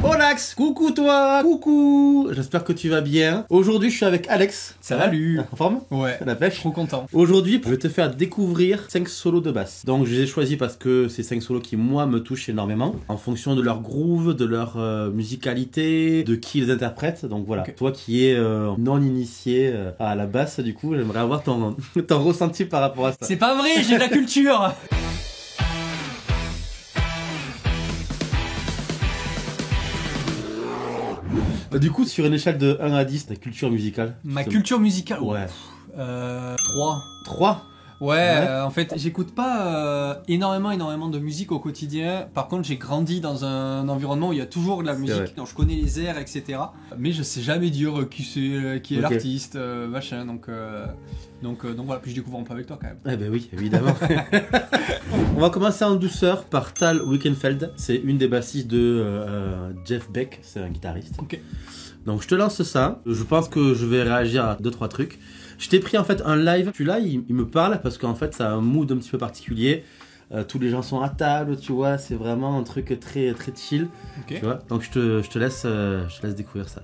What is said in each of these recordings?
Olax, coucou toi, coucou. J'espère que tu vas bien. Aujourd'hui, je suis avec Alex. Salut. En forme? Ouais. La pêche. Trop content. Aujourd'hui, je vais te faire découvrir 5 solos de basse. Donc, je les ai choisis parce que c'est 5 solos qui, moi, me touchent énormément. En fonction de leur groove, de leur musicalité, de qui ils interprètent. Donc voilà. Okay. Toi qui es non initié à la basse, du coup, j'aimerais avoir ton ressenti par rapport à ça. C'est pas vrai, j'ai de la culture. Du coup, sur une échelle de 1 à 10, ta culture musicale. Ma culture musicale. Ouais. 3. 3. Ouais, en fait, j'écoute pas énormément de musique au quotidien. Par contre, j'ai grandi dans un environnement où il y a toujours de la musique, donc je connais les airs, etc. Mais je sais jamais dire qui est l'artiste, machin. Donc voilà, puis je découvre un peu avec toi quand même. Eh ben oui, évidemment. On va commencer en douceur par Tal Wickenfeld. C'est une des bassistes de Jeff Beck, c'est un guitariste. Ok. Donc je te lance ça. Je pense que je vais réagir à 2-3 trucs. Je t'ai pris en fait un live. Celui-là, il me parle parce qu'en fait, ça a un mood un petit peu particulier. Tous les gens sont à table, tu vois. C'est vraiment un truc très très chill. Okay. Tu vois. Donc je te laisse découvrir ça.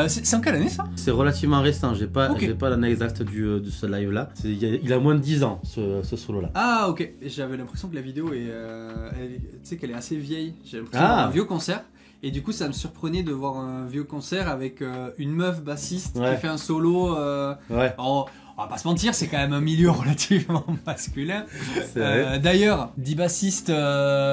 C'est en quelle année ça? C'est relativement récent, j'ai pas l'année exacte de ce live là. Il a moins de 10 ans ce solo là. Ah ok, j'avais l'impression que la vidéo est, tu sais qu'elle est assez vieille. J'ai l'impression d'avoir un vieux concert. Et du coup ça me surprenait de voir un vieux concert avec une meuf bassiste qui fait un solo. Ouais. On va pas se mentir, c'est quand même un milieu relativement masculin. D'ailleurs, 10 bassistes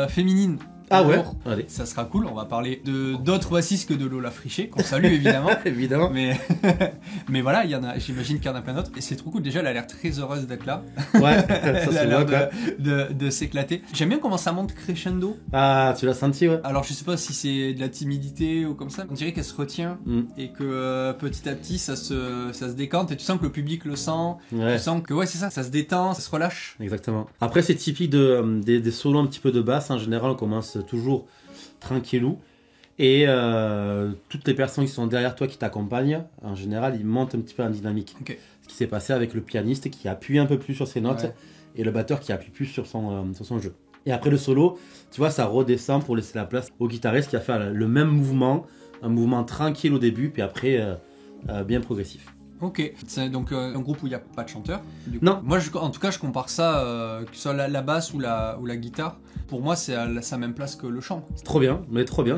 féminines. Ah ouais. Allez. Ça sera cool, on va parler d'autres bassistes que de Lola Friché, qu'on salue évidemment. Évidemment. Mais voilà, j'imagine qu'il y en a plein d'autres. Et c'est trop cool, déjà elle a l'air très heureuse d'être là. Ouais, ça elle a l'air de s'éclater. J'aime bien comment ça monte crescendo. Ah, tu l'as senti, ouais. Alors je sais pas si c'est de la timidité ou comme ça, on dirait qu'elle se retient et que petit à petit ça se décante et tu sens que le public le sent. Ouais. Tu sens que ouais c'est ça se détend, ça se relâche. Exactement. Après c'est typique des solos un petit peu de basse, en général on commence toujours tranquillou et toutes les personnes qui sont derrière toi qui t'accompagnent en général ils montent un petit peu en dynamique. Okay. Ce qui s'est passé avec le pianiste qui appuie un peu plus sur ses notes et le batteur qui appuie plus sur son jeu. Et après le solo, tu vois, ça redescend pour laisser la place au guitariste qui a fait le même mouvement, un mouvement tranquille au début puis après bien progressif. Ok, c'est donc un groupe où il n'y a pas de chanteur. Non. Moi, en tout cas, je compare ça, que ce soit la basse ou la guitare. Pour moi, c'est à sa même place que le chant. Trop bien,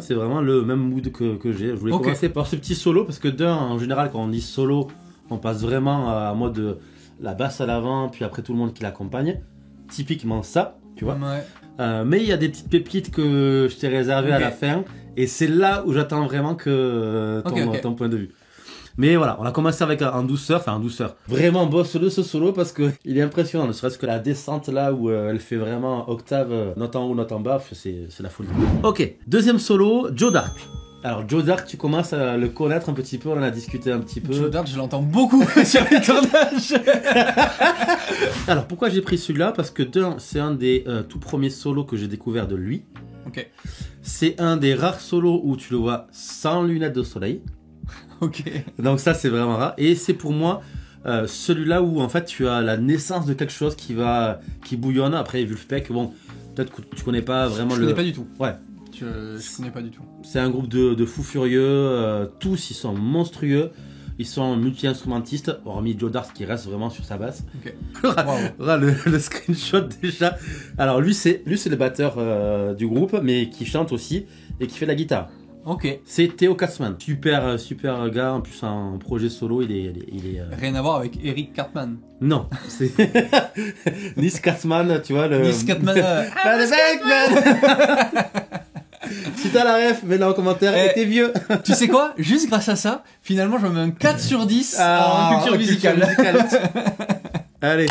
c'est vraiment le même mood que j'ai. Je voulais commencer par ce petit solo parce que en général, quand on dit solo, on passe vraiment à mode la basse à l'avant, puis après tout le monde qui l'accompagne. Typiquement ça, tu vois. Ouais. Mais il y a des petites pépites que je t'ai réservées à la fin, et c'est là où j'attends vraiment que ton point de vue. Mais voilà, on a commencé avec en douceur. Vraiment boss de ce solo parce que il est impressionnant, ne serait-ce que la descente là où elle fait vraiment octave, note en haut, note en bas, c'est la folie. Ok, deuxième solo, Joe Dark. Alors Joe Dark, tu commences à le connaître un petit peu, on en a discuté un petit peu. Joe Dark, je l'entends beaucoup sur les tournages. Alors pourquoi j'ai pris celui-là? Parce que c'est un des tout premiers solos que j'ai découvert de lui. Ok. C'est un des rares solos où tu le vois sans lunettes de soleil. Ok. Donc ça c'est vraiment rare et c'est pour moi celui-là où en fait tu as la naissance de quelque chose qui bouillonne. Après Vulfpeck, bon peut-être que tu connais pas vraiment je connais pas du tout. Ouais. Je connais pas du tout. C'est un groupe de fous furieux, tous ils sont monstrueux. Ils sont multi-instrumentistes, hormis Joe Dart qui reste vraiment sur sa basse. Ok. le screenshot déjà. Alors lui c'est le batteur du groupe, mais qui chante aussi et qui fait la guitare. Ok. C'est Theo Katzman. Super gars, en plus un projet solo, il est... Rien à voir avec Eric Cartman. Non, c'est Nis Katzman, tu vois le... Nis Cartman. Si t'as la ref, mets-la en commentaire, et t'es vieux. Tu sais quoi? Juste grâce à ça, finalement, je me mets un 4 sur 10 en culture musicale. Allez.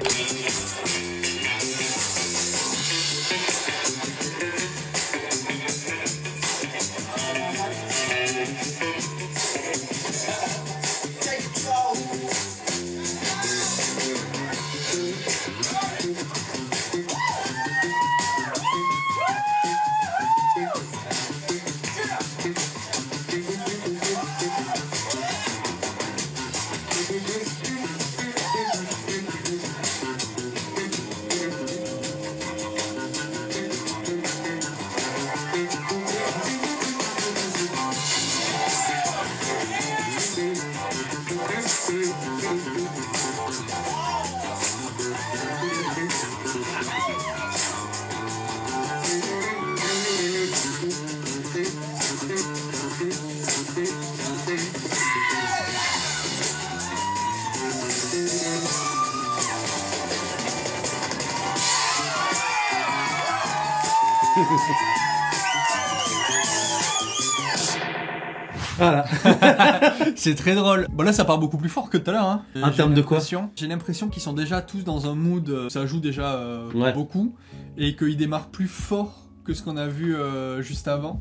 Voilà. C'est très drôle. Bon là ça part beaucoup plus fort que tout à l'heure. Hein. En termes de quoi? J'ai l'impression qu'ils sont déjà tous dans un mood, ça joue déjà beaucoup, et qu'ils démarrent plus fort que ce qu'on a vu juste avant,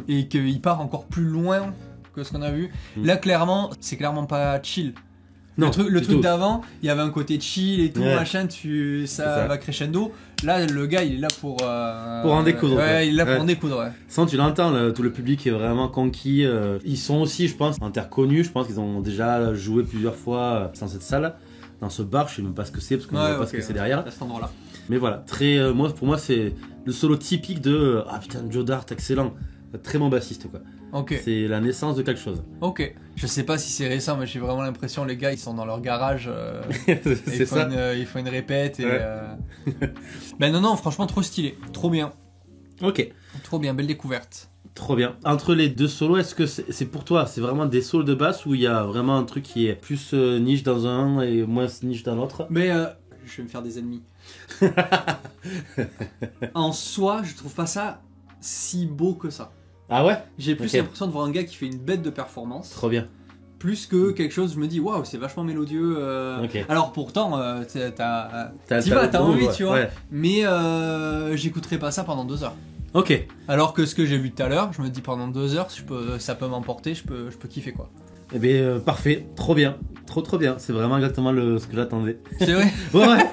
et qu'il part encore plus loin que ce qu'on a vu. Là clairement, c'est clairement pas chill. Non, le truc d'avant, il y avait un côté chill et tout, machin, ça va crescendo. Là, le gars, il est là pour en découdre. Ouais, il est là pour en découdre, ouais. Sans, tu l'entends, tout le public est vraiment conquis. Ils sont aussi, je pense, interconnus. Je pense qu'ils ont déjà joué plusieurs fois dans cette salle, dans ce bar. Je sais même pas ce que c'est, parce qu'on ne voit pas ce que c'est derrière. À cet endroit-là. Mais voilà, pour moi, c'est le solo typique de ah putain, Joe Dart, excellent. Très bon bassiste, quoi. Ok. C'est la naissance de quelque chose. Ok. Je sais pas si c'est récent, mais j'ai vraiment l'impression les gars ils sont dans leur garage. C'est ça. Ils font une répète et. Ben non, franchement trop stylé, trop bien. Ok. Trop bien, belle découverte. Trop bien. Entre les deux solos, est-ce que c'est pour toi, c'est vraiment des solos de basse ou il y a vraiment un truc qui est plus niche dans un et moins niche dans l'autre? Mais je vais me faire des ennemis. En soi, je trouve pas ça si beau que ça. Ah ouais? J'ai plus l'impression de voir un gars qui fait une bête de performance. Trop bien. Plus que quelque chose, je me dis, waouh, c'est vachement mélodieux. Alors pourtant, t'as envie, tu vois. Ouais. Mais j'écouterai pas ça pendant 2 heures. Ok. Alors que ce que j'ai vu tout à l'heure, je me dis pendant 2 heures, ça peut m'emporter, je peux kiffer quoi. Eh bien, parfait, trop bien. Trop bien. C'est vraiment exactement ce que j'attendais. C'est vrai? Ouais.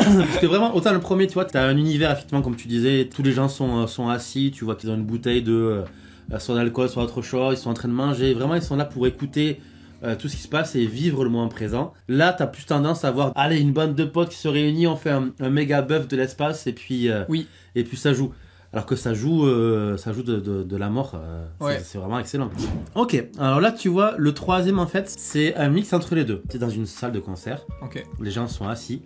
Parce que vraiment, autant le premier, tu vois, t'as un univers, effectivement, comme tu disais, tous les gens sont assis, tu vois qu'ils ont une bouteille soit d'alcool, soit autre chose, ils sont en train de manger, vraiment ils sont là pour écouter tout ce qui se passe et vivre le moment présent. Là, t'as plus tendance à voir, allez, une bande de potes qui se réunit, on fait un méga bœuf de l'espace et puis ça joue. Alors que ça joue de la mort, c'est vraiment excellent. Ok, alors là tu vois, le troisième en fait, c'est un mix entre les deux. C'est dans une salle de concert, les gens sont assis.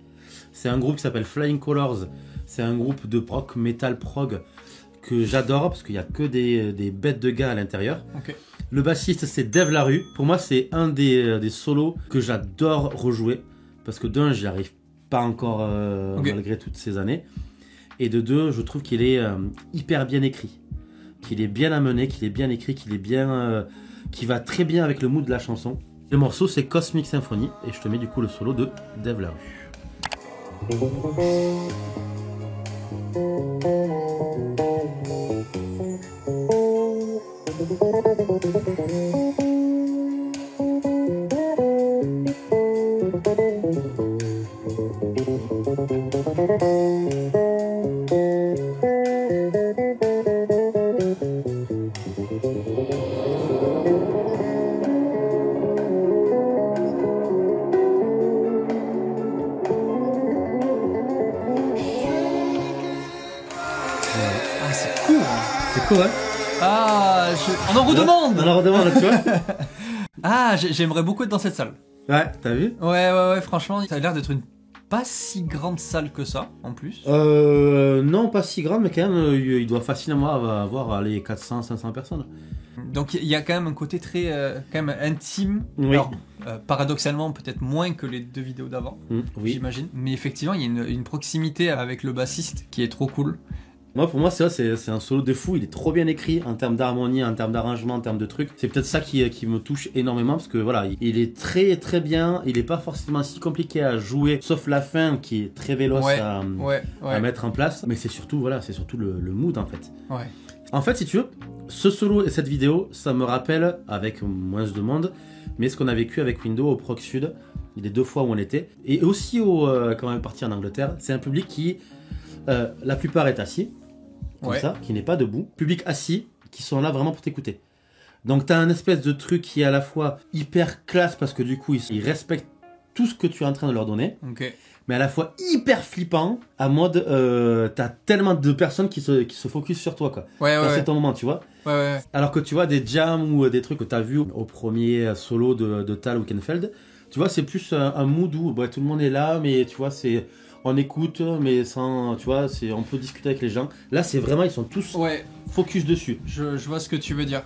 C'est un groupe qui s'appelle Flying Colors. C'est un groupe de rock, metal, prog que j'adore parce qu'il n'y a que des bêtes de gars à l'intérieur. Le bassiste, c'est Dave Larue. Pour moi, c'est un des solos que j'adore rejouer parce que d'un, j'y arrive pas encore malgré toutes ces années. Et de deux, je trouve qu'il est hyper bien écrit. Qu'il est bien amené, qu'il est bien écrit, qu'il va très bien avec le mood de la chanson. Le morceau, c'est Cosmic Symphony et je te mets du coup le solo de Dave Larue. On en redemande. On en redemande, tu vois. Ah, j'aimerais beaucoup être dans cette salle. Ouais, t'as vu? Ouais, franchement, ça a l'air d'être une pas si grande salle que ça, en plus. Non, pas si grande, mais quand même, il doit facilement avoir les 400, 500 personnes. Donc il y a quand même un côté très quand même intime. Oui. Alors, paradoxalement, peut-être moins que les 2 vidéos d'avant, Oui. j'imagine. Mais effectivement, il y a une proximité avec le bassiste qui est trop cool. Pour moi, c'est un solo de fou. Il est trop bien écrit en termes d'harmonie, en termes d'arrangement, en termes de trucs. C'est peut-être ça qui me touche énormément parce que voilà, il est très très bien. Il est pas forcément si compliqué à jouer, sauf la fin qui est très véloce à mettre en place. Mais c'est surtout le mood en fait. Ouais. En fait, si tu veux, ce solo et cette vidéo, ça me rappelle, avec moins de monde, mais ce qu'on a vécu avec Window au Proc Sud, les 2 fois où on était, et aussi quand on est parti en Angleterre. C'est un public qui, la plupart est assis, comme ça, qui n'est pas debout. Public assis, qui sont là vraiment pour t'écouter. Donc t'as un espèce de truc qui est à la fois hyper classe, parce que du coup, ils respectent tout ce que tu es en train de leur donner. Ok. Mais à la fois hyper flippant, à mode, t'as tellement de personnes qui se focus sur toi, quoi. C'est ton moment, tu vois. Ouais. Alors que tu vois, des jams ou des trucs que t'as vu au premier solo de Tal ou Kenfeld, tu vois, c'est plus un mood où tout le monde est là, mais tu vois, on écoute, mais sans, tu vois, on peut discuter avec les gens. Là, c'est vraiment, ils sont tous focus dessus. Je vois ce que tu veux dire.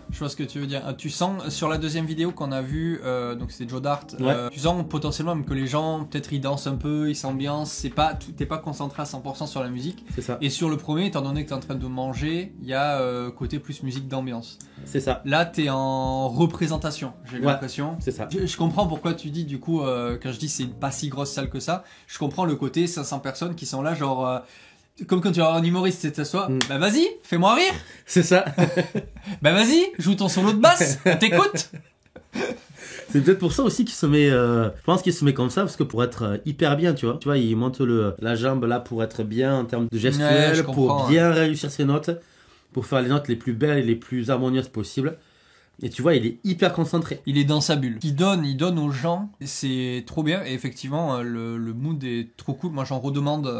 Tu sens, sur la deuxième vidéo qu'on a vue, donc c'est Joe Dart, tu sens potentiellement même que les gens, peut-être ils dansent un peu, ils s'ambiancent, t'es pas concentré à 100% sur la musique. C'est ça. Et sur le premier, étant donné que t'es en train de manger, il y a côté plus musique d'ambiance. C'est ça. Là, t'es en représentation, j'ai l'impression. C'est ça. Je comprends pourquoi tu dis, du coup, quand je dis c'est pas si grosse salle que ça, je comprends le côté 500 personnes qui sont là, genre... comme quand tu vas avoir un humoriste, c'est t'assois, bah vas-y, fais-moi rire. C'est ça. Bah vas-y, joue ton solo de basse, on t'écoute. C'est peut-être pour ça aussi qu'il se met, je pense qu'il se met comme ça, parce que pour être hyper bien, tu vois, il monte la jambe là pour être bien en termes de gestuelle, pour bien réussir ses notes, pour faire les notes les plus belles et les plus harmonieuses possibles. Et tu vois, il est hyper concentré. Il est dans sa bulle. Il donne aux gens. C'est trop bien. Et effectivement, le mood est trop cool. Moi, j'en redemande.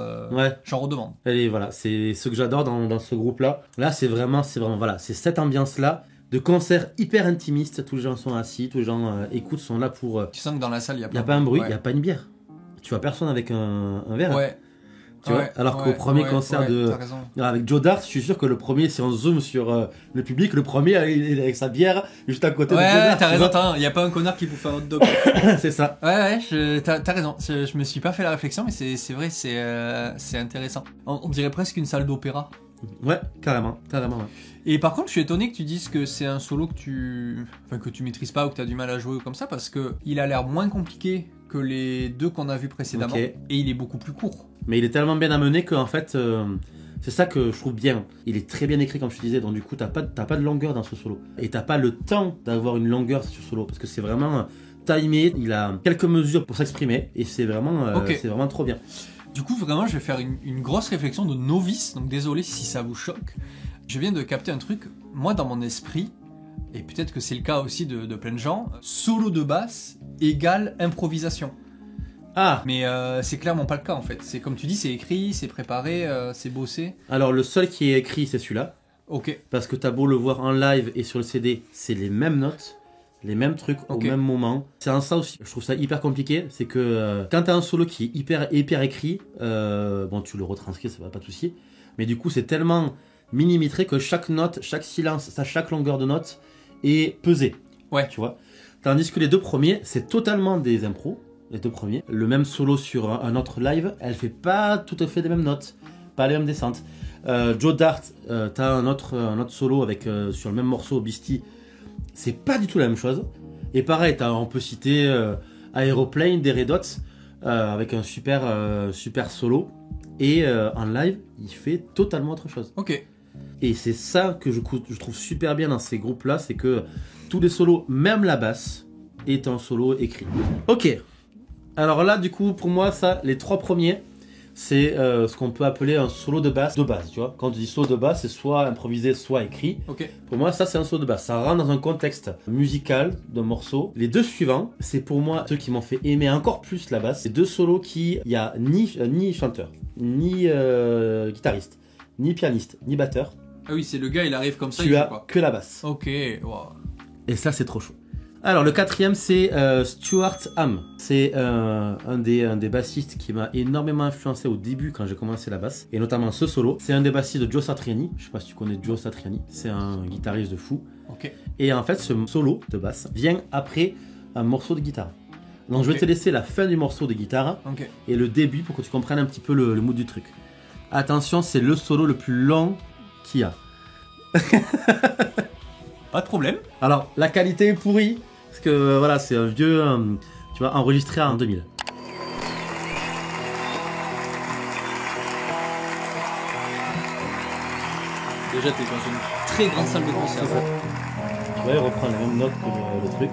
Et voilà, c'est ce que j'adore dans ce groupe-là. Là, c'est vraiment, voilà, c'est cette ambiance-là de concert hyper intimiste. Tous les gens sont assis, tous les gens écoutent, sont là pour... Tu sens que dans la salle, il n'y a pas un bruit, il n'y a pas une bière. Tu vois personne avec un verre. Ouais. Tu vois, alors qu'au premier concert avec Joe Dart, je suis sûr que le premier, si on zoome sur le public, le premier il est avec sa bière juste à côté de Joe Dart. T'as raison, il n'y a pas un connard qui bouffe un hot dog. C'est ça. T'as raison. Je me suis pas fait la réflexion, mais c'est vrai, c'est intéressant. On dirait presque une salle d'opéra. Ouais, carrément. Ouais. Et par contre, je suis étonné que tu dises que c'est un solo que tu maîtrises pas ou que tu as du mal à jouer comme ça, parce que il a l'air moins compliqué que les 2 qu'on a vus précédemment, et il est beaucoup plus court. Mais il est tellement bien amené qu'en fait, c'est ça que je trouve bien. Il est très bien écrit, comme je te disais, donc du coup, t'as pas de longueur dans ce solo. Et t'as pas le temps d'avoir une longueur sur ce solo, parce que c'est vraiment timé, il a quelques mesures pour s'exprimer, et c'est vraiment trop bien. Du coup, vraiment, je vais faire une grosse réflexion de novice, donc désolé si ça vous choque. Je viens de capter un truc, moi dans mon esprit, et peut-être que c'est le cas aussi de plein de gens, solo de basse égale improvisation. Ah. Mais c'est clairement pas le cas en fait. C'est comme tu dis, c'est écrit, c'est préparé, c'est bossé. Alors le seul qui est écrit, c'est celui-là. Ok. Parce que t'as beau le voir en live et sur le CD, c'est les mêmes notes, les mêmes trucs au même moment. C'est en ça aussi, je trouve ça hyper compliqué. C'est que quand t'as un solo qui est hyper écrit, bon tu le retranscris, ça va pas de souci. Mais du coup c'est tellement millimétré que chaque note, chaque silence, chaque longueur de note est pesée. Ouais. Tu vois. Tandis que les 2 premiers, c'est totalement des impros. Les 2 premiers. Le même solo sur un autre live, elle fait pas tout à fait les mêmes notes, pas les mêmes descentes. Joe Dart, t'as un autre solo avec sur le même morceau, Beastie, c'est pas du tout la même chose. Et pareil, on peut citer Aeroplane des Red Hot avec un super solo. Et en live, il fait totalement autre chose. Ok. Et c'est ça que je trouve super bien dans ces groupes-là, c'est que tous les solos, même la basse, est un solo écrit. Ok. Alors là, du coup, pour moi, ça, les 3 premiers, c'est ce qu'on peut appeler un solo de basse, tu vois. Quand on dit solo de basse, c'est soit improvisé, soit écrit. Okay. Pour moi, ça, c'est un solo de basse. Ça rentre dans un contexte musical d'un morceau. Les 2 suivants, c'est pour moi ceux qui m'ont fait aimer encore plus la basse. C'est 2 solos qui, il n'y a ni chanteur, ni guitariste, ni pianiste, ni batteur. Ah oui, c'est le gars, il arrive comme ça. Tu as que la basse. Ok, wow. Et ça, c'est trop chaud. Alors le quatrième c'est Stuart Hamm. C'est un des bassistes qui m'a énormément influencé au début quand j'ai commencé la basse. Et notamment ce solo. C'est un des bassistes de Joe Satriani. Je sais pas si tu connais Joe Satriani. C'est un guitariste de fou. Ok. Et en fait ce solo de basse vient après un morceau de guitare. Donc je vais te laisser la fin du morceau de guitare et le début pour que tu comprennes un petit peu le mood du truc. Attention, c'est le solo le plus long qu'il y a. Pas de problème. Alors la qualité est pourrie. Parce que voilà, c'est un vieux, tu vois, enregistré en 2000. Déjà, t'es dans une très grande salle de concert. Tu vois, il reprend les mêmes notes que le truc.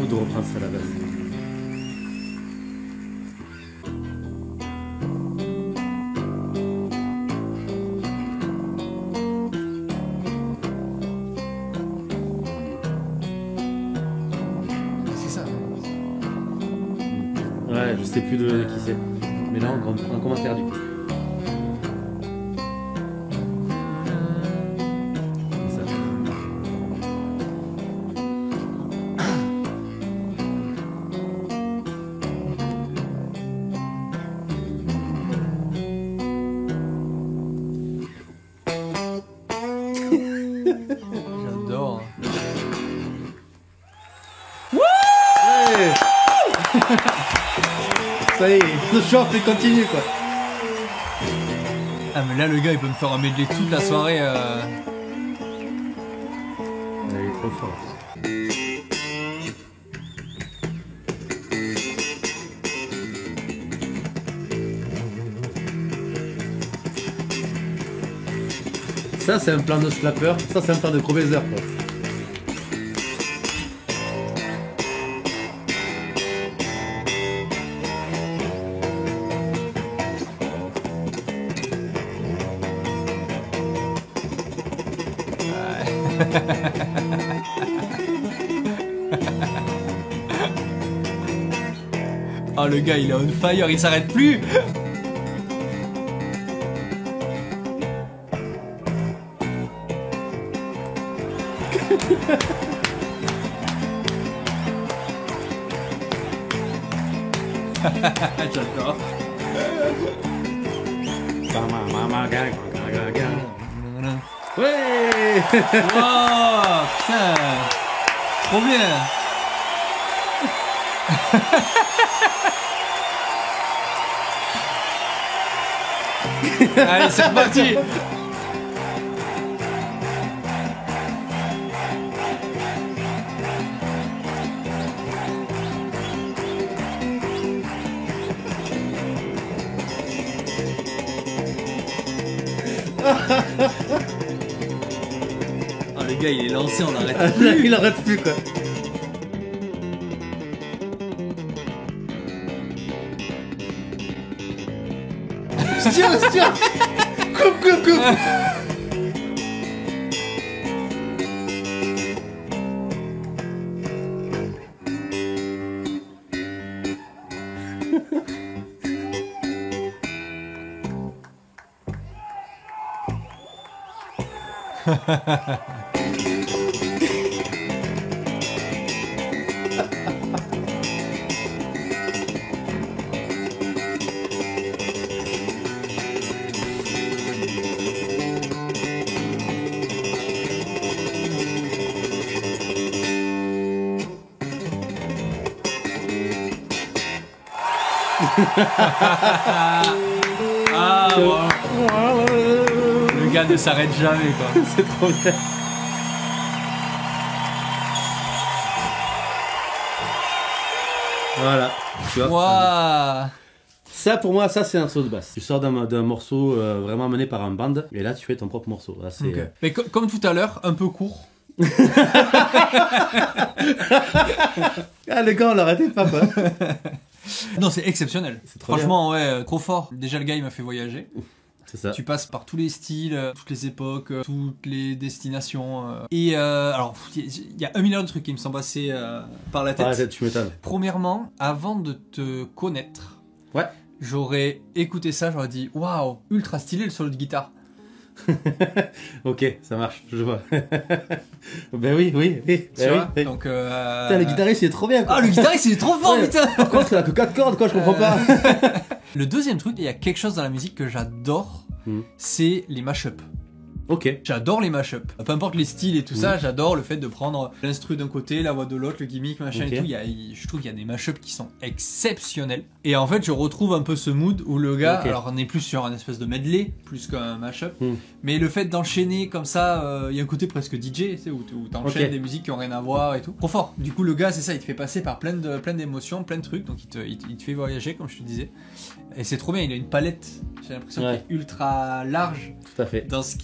De reprendre ça à la base. C'est ça. Ouais, je sais plus de qui c'est. Mais là, en commentaire du coup. J'adore. Ouais. Ça y est, le short il continue quoi. Ah mais là le gars il peut me faire un medley toute la soirée. Il est trop fort. Ça c'est un plan de slapper, ça c'est un plan de gros baiser quoi. Oh le gars il est on fire, il s'arrête plus. J'adore. Ouais. Oh putain. Trop bien. Allez c'est reparti. Oh le gars il est lancé, on arrête plus. Il arrête plus quoi. Tiens. Coupe. Ah, bon. Le gars ne s'arrête jamais, quoi. C'est trop bien. Voilà. Tu vois. Waouh. Ça, pour moi, ça c'est un saut de basse. Tu sors d'un morceau vraiment mené par un band, et là tu fais ton propre morceau. Là, c'est, okay. Mais comme tout à l'heure, un peu court. Ah, les gars, on l'arrêtait pas, quoi. Non, c'est exceptionnel. C'est trop franchement, bien. Ouais, trop fort. Déjà, le gars, il m'a fait voyager. C'est ça. Tu passes par tous les styles, toutes les époques, toutes les destinations. Et alors, il y a un million de trucs qui me sont passés par la tête. Par la tête, tu m'étonnes. Premièrement, avant de te connaître, ouais, j'aurais écouté ça, j'aurais dit waouh, ultra stylé le solo de guitare. Ok, ça marche, je vois. Ben oui. Tu vois oui. Donc, putain, le guitariste il est trop bien, quoi. Ah, le guitariste il est trop fort, putain. Par contre, il a que 4 cordes, quoi, je comprends pas. Le deuxième truc, il y a quelque chose dans la musique que j'adore, c'est les mashups. Ok. J'adore les mashups. Peu importe les styles et tout ça, j'adore le fait de prendre l'instru d'un côté, la voix de l'autre, le gimmick, machin et tout. Je trouve qu'il y a des mashups qui sont exceptionnels. Et en fait, je retrouve un peu ce mood où le gars, alors on est plus sur un espèce de medley, plus qu'un mashup. Mais le fait d'enchaîner comme ça, il y a un côté presque DJ, tu sais, où t'enchaînes des musiques qui ont rien à voir et tout. Trop fort. Du coup, le gars, c'est ça, il te fait passer par plein d'émotions, plein de trucs. Donc il te fait voyager, comme je te disais. Et c'est trop bien, il a une palette, j'ai l'impression qu'elle est ultra large. Tout à fait. Dans ce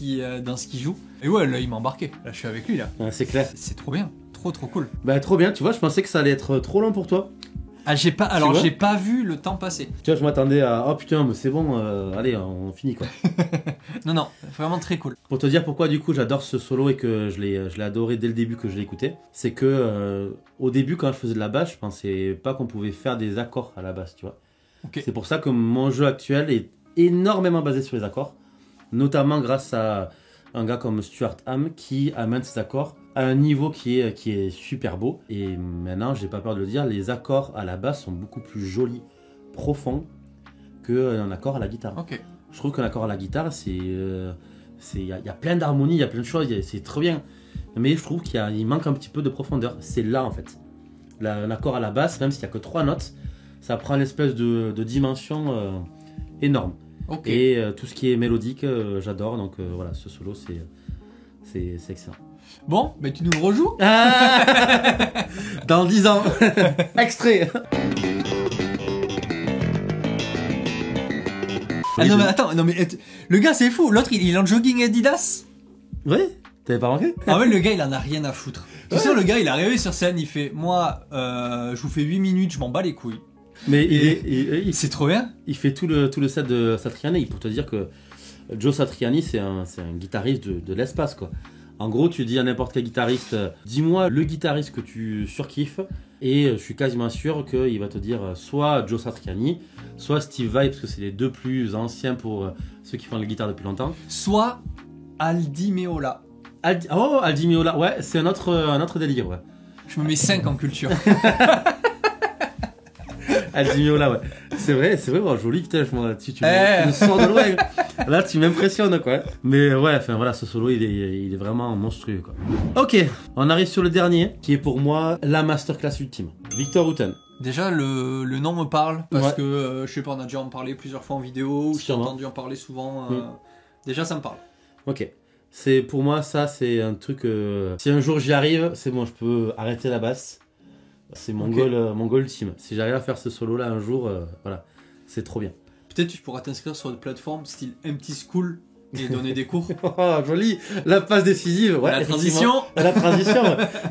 qu'il joue. Et ouais, là, il m'a embarqué. Là, je suis avec lui, là. Ouais, c'est clair. C'est trop bien. Trop cool. Bah, trop bien. Tu vois, je pensais que ça allait être trop long pour toi. Ah, j'ai pas vu le temps passer. Tu vois, je m'attendais à oh putain, mais c'est bon, allez, on finit, quoi. Non, vraiment très cool. Pour te dire pourquoi, du coup, j'adore ce solo et que je l'ai adoré dès le début que je l'ai écouté, c'est que au début, quand je faisais de la basse, je pensais pas qu'on pouvait faire des accords à la basse, tu vois. Okay. C'est pour ça que mon jeu actuel est énormément basé sur les accords, notamment grâce à un gars comme Stuart Hamm qui amène ses accords à un niveau qui est super beau. Et maintenant, j'ai pas peur de le dire, les accords à la basse sont beaucoup plus jolis, profonds qu'un accord à la guitare. Okay. Je trouve qu'un accord à la guitare, il y a plein d'harmonies, il y a plein de choses, c'est trop bien. Mais je trouve qu'il manque un petit peu de profondeur. C'est là en fait. Un accord à la basse, même s'il n'y a que 3 notes, ça prend l'espèce de dimension énorme. Okay. Et tout ce qui est mélodique, j'adore. Donc voilà, ce solo, c'est excellent. Bon, mais tu nous le rejoues dans 10 ans. Extrait. Ah non mais attends, le gars c'est fou. L'autre il est en jogging Adidas. Ouais. T'avais pas remarqué? Ah ouais, le gars il en a rien à foutre. Tu sais, le gars il est arrivé sur scène, il fait moi je vous fais 8 minutes, je m'en bats les couilles. Mais c'est trop bien. Il fait tout le set de Satriani. Pour te dire que Joe Satriani c'est un guitariste de l'espace, quoi. En gros, tu dis à n'importe quel guitariste, dis-moi le guitariste que tu surkiffes, et je suis quasiment sûr qu'il va te dire soit Joe Satriani, soit Steve Vai, parce que c'est les deux plus anciens pour ceux qui font la guitare depuis longtemps. Soit Aldi Meola. Aldi Meola, ouais, c'est un autre délire, ouais. Je me mets 5 en culture. Aldi Meola, ouais. C'est vrai, bon, joli, putain, tu me sors de loin. Là, tu m'impressionnes, quoi. Mais ouais, enfin voilà, ce solo, il est vraiment monstrueux, quoi. Ok, on arrive sur le dernier, qui est pour moi la masterclass ultime. Victor Wooten. Déjà, le nom me parle, parce que, je sais pas, on a déjà en parlé plusieurs fois en vidéo, j'ai entendu en parler souvent. Déjà, ça me parle. Ok. Pour moi, ça, c'est un truc... si un jour j'y arrive, c'est bon, je peux arrêter la basse. C'est mon goal ultime. Si j'arrive à faire ce solo-là un jour, voilà, c'est trop bien. Peut-être tu pourras t'inscrire sur une plateforme style Empty School et donner des cours. Oh, joli. La passe décisive. Ouais, la transition. La transition.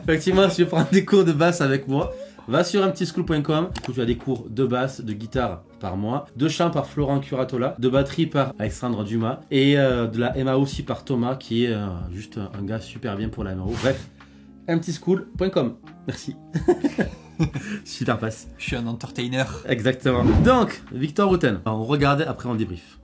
Effectivement, si tu veux prendre des cours de basse avec moi, va sur emptyschool.com. Du coup, tu as des cours de basse, de guitare par mois, de chant par Florent Curatola, de batterie par Alexandre Dumas et de la MA aussi par Thomas, qui est juste un gars super bien pour la MAO. Bref, emptyschool.com. Merci. Super passe. Je suis un entertainer. Exactement. Donc, Victor Wooten. On regardait, après on débrief.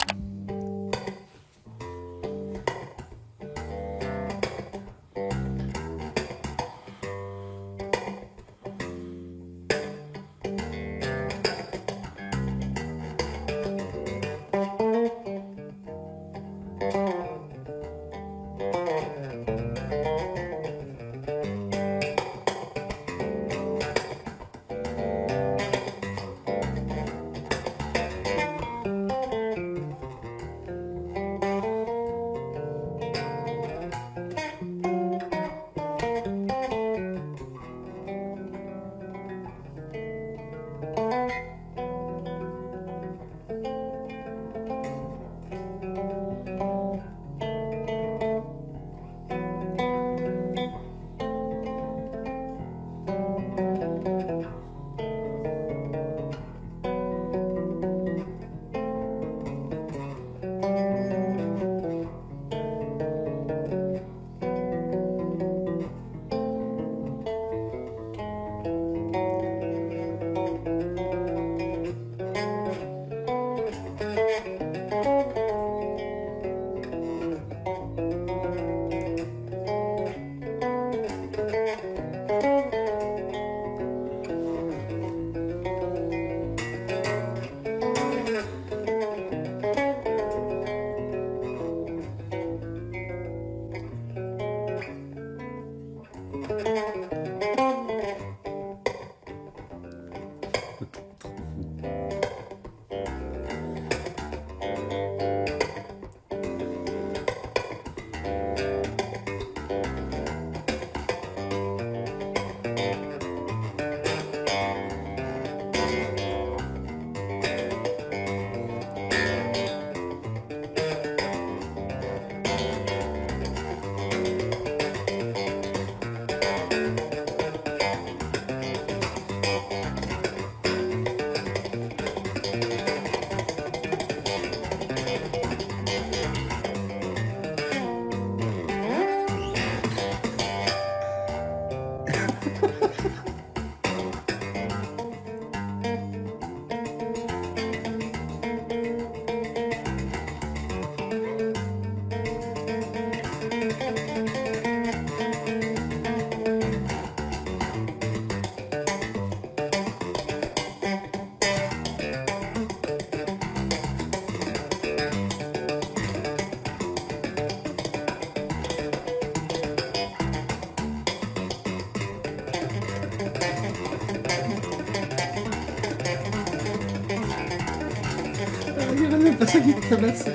C'est ça qui te traverse.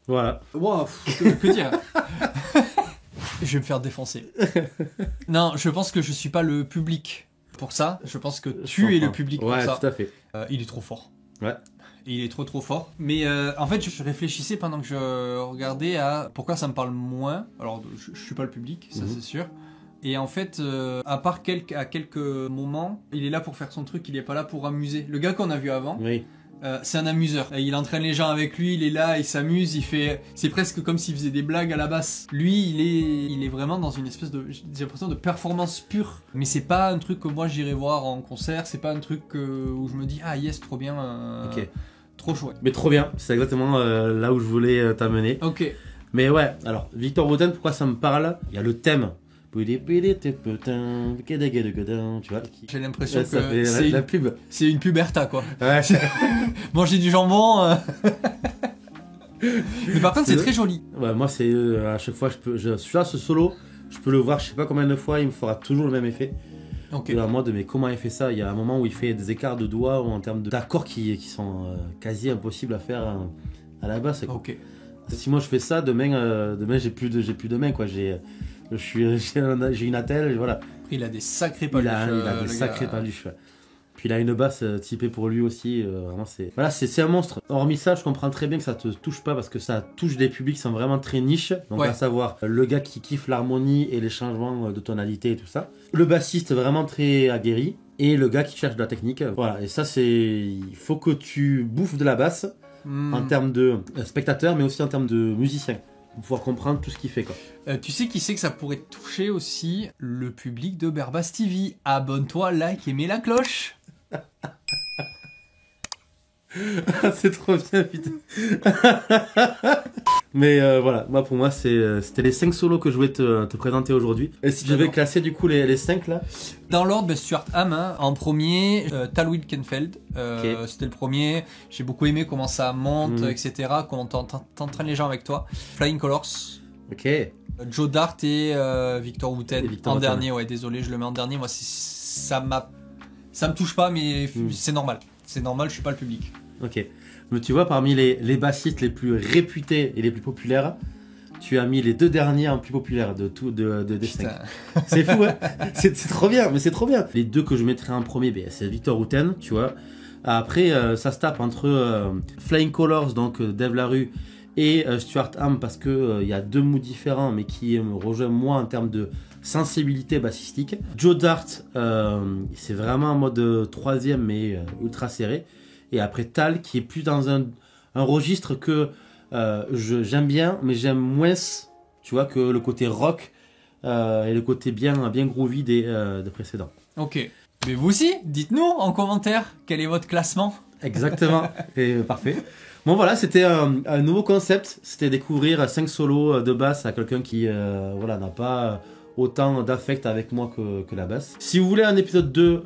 Voilà. Wow, que dire. Je vais me faire défoncer. Non, je pense que je suis pas le public pour ça. Je pense que tu es le public pour ça. Ouais, tout à fait. Il est trop fort. Ouais. Il est trop fort. Mais en fait, je réfléchissais pendant que je regardais à pourquoi ça me parle moins. Alors, je suis pas le public, ça c'est sûr. Et en fait, à part à quelques moments, il est là pour faire son truc, il est pas là pour amuser. Le gars qu'on a vu avant, oui. C'est un amuseur. Et il entraîne les gens avec lui, il est là, il s'amuse, c'est presque comme s'il faisait des blagues à la basse. Lui, il est vraiment dans une espèce de, j'ai l'impression, de performance pure. Mais c'est pas un truc que moi j'irais voir en concert, c'est pas un truc où je me dis, ah yes, trop bien, Ok. Trop chouette. Mais trop bien, c'est exactement là où je voulais t'amener. Ok. Mais ouais, alors, Victor Wooten, pourquoi ça me parle? Il y a le thème. Tu vois, J'ai l'impression que ça fait la pub. C'est une puberta quoi. Ouais. Manger du jambon. Mais par contre c'est très joli. Ouais, moi c'est à chaque fois celui-là, ce solo, je peux le voir je sais pas combien de fois, il me fera toujours le même effet. Ok. Alors moi mais comment il fait ça? Il y a un moment où il fait des écarts de doigts ou en termes d'accords qui sont quasi impossibles à faire à la basse. Ok. Si moi je fais ça, demain j'ai plus de main quoi. J'ai une attelle, voilà. Il a des sacrés paluches. Il a des sacrés paluches. Ouais. Puis il a une basse typée pour lui aussi. Vraiment c'est un monstre. Hormis ça, je comprends très bien que ça te touche pas parce que ça touche des publics qui sont vraiment très niches. Donc ouais. À savoir le gars qui kiffe l'harmonie et les changements de tonalité et tout ça. Le bassiste vraiment très aguerri et le gars qui cherche de la technique. Voilà. Et ça il faut que tu bouffes de la basse en termes de spectateurs mais aussi en termes de musiciens. Pour pouvoir comprendre tout ce qu'il fait quoi. Tu sais qui c'est que ça pourrait toucher aussi le public de Berbas TV. Abonne-toi, like et mets la cloche. C'est trop bien putain. Mais voilà, moi pour moi c'était les 5 solos que je voulais te présenter aujourd'hui. Et si je devais classer du coup les 5 là. Dans l'ordre, Stuart Hamm en premier, Tal Wilkenfeld, Okay. c'était le premier. J'ai beaucoup aimé comment ça monte, etc. Comment t'entraînes les gens avec toi. Flying Colors. Ok. Joe Dart et Victor Wooten en dernier. Ouais, désolé, je le mets en dernier. Moi, ça me touche pas, mais c'est normal. C'est normal, je suis pas le public. Ok. Mais tu vois, parmi les bassistes les plus réputés et les plus populaires, tu as mis les 2 derniers en plus populaires des 5. C'est fou, hein. C'est trop bien, mais c'est trop bien. Les 2 que je mettrais en premier, c'est Victor Wooten, tu vois. Après, ça se tape entre Flying Colors, donc Dave LaRue, et Stuart Hamm parce que il y a 2 moods différents mais qui me rejoignent moi en termes de sensibilité bassistique. Joe Dart, c'est vraiment en mode 3e mais ultra serré. Et après Tal qui est plus dans un registre que j'aime bien mais j'aime moins, tu vois, que le côté rock et le côté bien groovy des précédents. Ok. Mais vous aussi, dites-nous en commentaire quel est votre classement. Exactement, et parfait. Bon voilà, c'était un nouveau concept, c'était découvrir 5 solos de basse à quelqu'un qui n'a pas autant d'affect avec moi que la basse. Si vous voulez un épisode 2,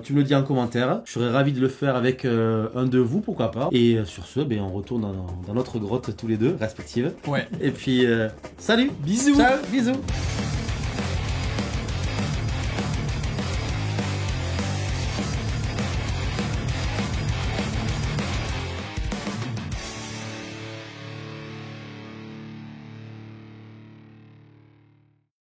tu me le dis en commentaire, je serais ravi de le faire avec un de vous, pourquoi pas. Et sur ce, on retourne dans notre grotte tous les deux, respectives. Ouais. Et puis, salut. Bisous. Ciao, bisous.